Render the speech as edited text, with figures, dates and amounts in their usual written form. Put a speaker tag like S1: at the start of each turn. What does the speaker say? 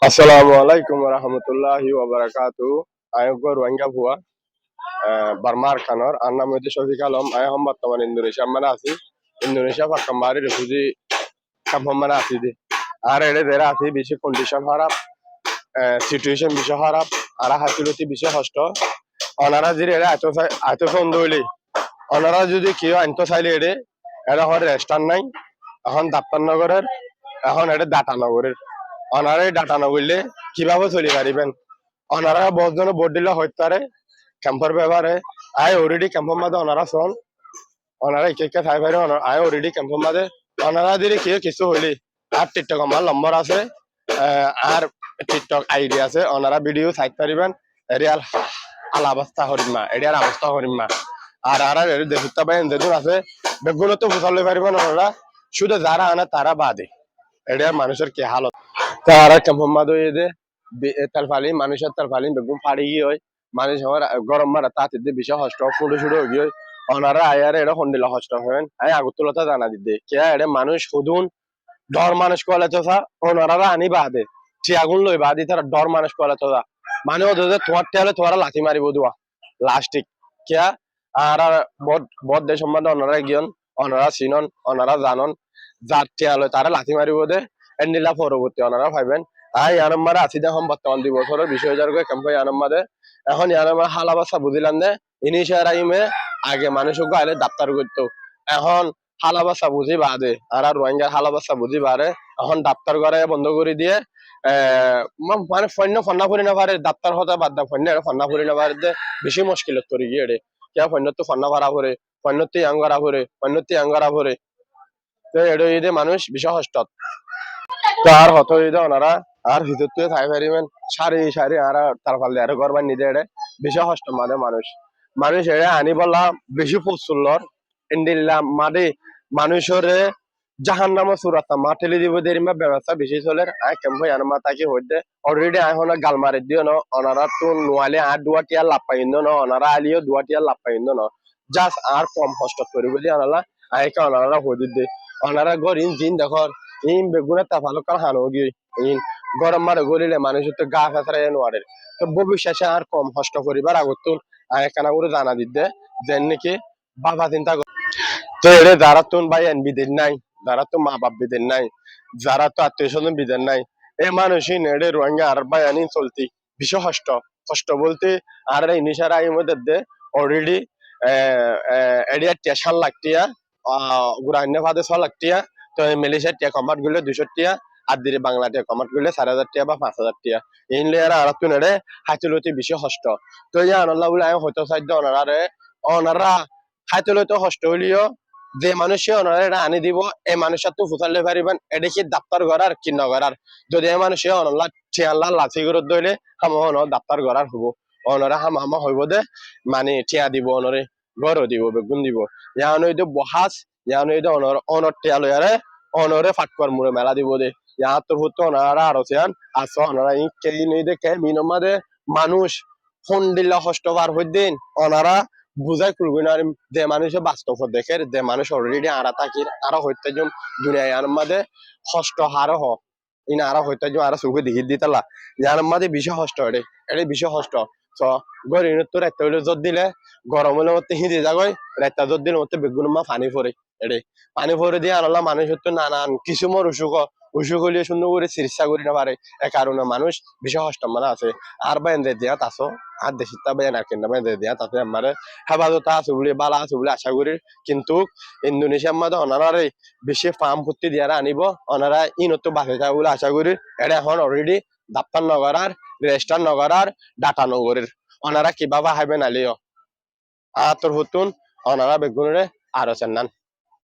S1: Assalamu alaikum warahmatullahi wabarakatuh. Ayo go Rohingya ভুয়া বার্মার খানর আর নাম হইতে শফিক আলম আয় হম বর্তমান ইন্দোনেশিয়া মানে আছি ইন্দোনেশিয়া পাক্কামারি রেফিউজি ক্যাম্প মানে আছি দি আর এড়ে দেরা আছি বেশি কন্ডিশন খারাপ সিচুয়েশন বেশি খারাপ আর হাসিলতি বেশি কষ্ট অনারা যদি এড়ে এত সন্দেহ হইলে অনারা যদি কেউ আনতে চাইলে এড়ে এরা হওয়ার রেস্টার নাই এখন দাপ্তর নগরের এখন এটা ডাটা নগরের অনারা এই ডাটা নগরলে কিভাবে চলি পারিবেন অনারা বহুত জন ভোট দিলে হইতে পারে ক্যাম্পের ব্যাপারে আয় অলরেডি ক্যাম্পের মাঝে ওনারা শোন ওনারা একে একে খাই পারে আয় অলরেডি ক্যাম্পের মাঝে ওনারা দিলে কেউ কিছু হইলে আর টিকটক আমার নম্বর আছে আর টিকটক আইডি আছে ওনারা ভিডিও চাইতে পারিবেন এরিয়াল আলাবস্থা হরিমা এরিয়ার অবস্থা হরিমা আর আর দেখতে পাবেন যেগুলো আছে বেগুলো তো বুঝালে পারিবেন ওনারা শুধু যারা আনে তারা বাদে এরিয়ার মানুষের কি হালত তারা ক্যাম্পের মাঝে দে তালফালি মানুষের তালফালি বেগুন ফাড়ি গিয়ে হয় মানুষ আমার গরম মারা তাতে বেশি কষ্ট ফুটো শুরু হয়ে গিয়ে অনারা আয়ারে এটা হন্ডিলা কষ্ট হবেন আই আগরতলাতে জানা দিতে কে এটা মানুষ হুদুন ডর মানুষ কলে তো ওনারা আনি বাদে আগুন লই বাদি তারা ডর মানুষ কলে তো মানে ওদের তোমার টেলে তোমার লাথি মারিব দোয়া লাস্টিক কে আর বদ দেশ সম্বন্ধে ওনারা গিয়ন ওনারা চিনন ওনারা জানন যার টেলে তারা লাথি মারিব দে এন্ডিলা পরবর্তী ওনারা ভাইবেন আই ইয়ানম্মারে আছি দেখুন বর্তমান 2 বছরের 20,000 ক্যাম্প ইয়ানম্মারে এখন ইয়ানম্মার হালাবাসা বুঝিলাম দে ইনিশিয়ার আইমে আগে মানুষকে আইলে ডাক্তার করতো এখন হালাবাসা বুঝি বাদে আর রোহিঙ্গার হালাবাসা বুঝি বারে এখন ডাক্তার করে বন্ধ করে দিয়ে মানে ফন্য ফন্না ফুরি না পারে ডাক্তার হতে বাদ দা ফন্য ফন্না ফুরি না পারে বেশি মুশকিলত করি গিয়ে রে কে ফন্য তো ফন্না ভাড়া ভরে ফন্যতি আঙ্গারা ভরে ফন্যতি আঙ্গারা ভরে তো এড়ে ঈদে মানুষ বিশাল কষ্ট তো আর হত ঈদে ওনারা আর ভিতর তুই থাই পারিবেন সারি সারি আর তার ফালে আর করবার নিজে এড়ে বিশাল কষ্ট মাদে মানুষ মানুষ এড়ে আনি বলা বেশি ফুসুল্লর ইন্দিল্লা মাদে মানুষের জাহান নামা সুরাতা মা ঠেলে দিব দেরিমা ব্যবস্থা বেশি চলে আয় কেমন আনমা তাকে হইতে অলরেডি আয় হনা গাল মারি দিও ন ওনারা তো নোয়ালে আর দুয়াটিয়া লাভ পাইন্দ ন ওনারা আলিও দুয়াটিয়া লাভ পাইন্দ ন জাস্ট আর কম কষ্ট করি বলি আনালা আয়কে ওনারা হইতে দে ওনারা গরিন জিন দেখর ইন বেগুনে তা ভালো কাল হানো গিয়ে ইন গরম মারে গলিলে মানুষের তো গা ফেসরাই নোয়ারে তো ভবিষ্যতে আর কম কষ্ট করিবার আগত আয় কানা করে জানা দিতে যেন নাকি বাবা চিন্তা তো এরে যারা তো ভাই এন বিদের নাই যারা তো মা বাপ বিদের নাই যারা তো আত্মীয় স্বজন বিদের নাই এ মানুষই নেড়ে রোহিঙ্গা আর ভাই আনি চলতি ভীষণ কষ্ট কষ্ট বলতে আর এই নিশারা এই মধ্যে অলরেডি এরিয়া 3 লাখ টিয়া গুরান্য ভাদে 6 লাখ টিয়া তো মালয়েশিয়ার টিয়া কমাট গুলো 200 টিয়া আর দিরে বাংলা টিয়া কমাট গুলো 4,000 টিয়া বা 5,000 টিয়া এই লেয়ার আর তো নেড়ে হাইতুলতি বেশি কষ্ট তো ইয়া আল্লাহ বলে আমি হয়তো সাধ্য ওনারা হাইতুলতি কষ্ট হইলিও যে মানুষে ওনারা আনি দিব এই মানুষের তো ফুসালে পারিবেন এটা কি দাপ্তর করার কি নগরার যদি এই মানুষে অনলা ঠিয়াল্লা লাচি করে দইলে হাম দাপ্তর করার হবো অনরা হামা হইব দে মানে ঠিয়া দিব অনরে গরো দিব বেগুন দিব ইয়ানো ইদে বহাস ইয়ানো ইদে অনর ঠিয়া লয়ারে অনরে ফাটকর মুড়ে মেলা দিব দে ইয়া তোর হতো অনারা আর আছেন আস অনরা ই কে নিদে কে মিনমাদে মানুষ ফোন দিলা কষ্ট বার হইদিন অনারা বুঝাই করবি না যে মানুষে বাস্তব দেখে যে মানুষ অলরেডি আরা থাকি আরো হইতে যম দুনিয়ায় আর মাঝে কষ্ট হারো হ ইনা আরো হইতে যম আরো সুখে দেখি দিতালা যার মাঝে বেশি কষ্ট এটা বেশি কষ্ট তো গরিব তো রাইতে হইলে জোর দিলে গরম হলে মধ্যে হিঁদে যাগই রাইতা জোর দিলে মধ্যে বেগুন মা পানি পরে এড়ে পানি পরে দিয়ে আনলা মানুষ তো নানান কিছু মোর অসুখ হলে সুন্দর করে চিকিৎসা করি না পারে এ কারণে মানুষ বেশি কষ্ট মানে আছে আর বাইন্দে দিয়া তাছো আর দেশি তা বাইন আর কেন বাইন্দে দিয়া তাতে আমার হেফাজত আছে বলে বালা আছে বলে আশা করি কিন্তু ইন্দোনেশিয়ার মধ্যে ওনারারে বেশি ফার্ম ভর্তি দিয়ারা আনিব ওনারা ইনতো বাঁচে যায় বলে আশা করি এটা এখন অলরেডি দাপ্তর নগরার রেজিস্টার নগরার ডাটা নগরের ওনারা কিভাবে হাইবেন আলিও আর তোর হতুন ওনারা বেগুনরে আরো চেন্নান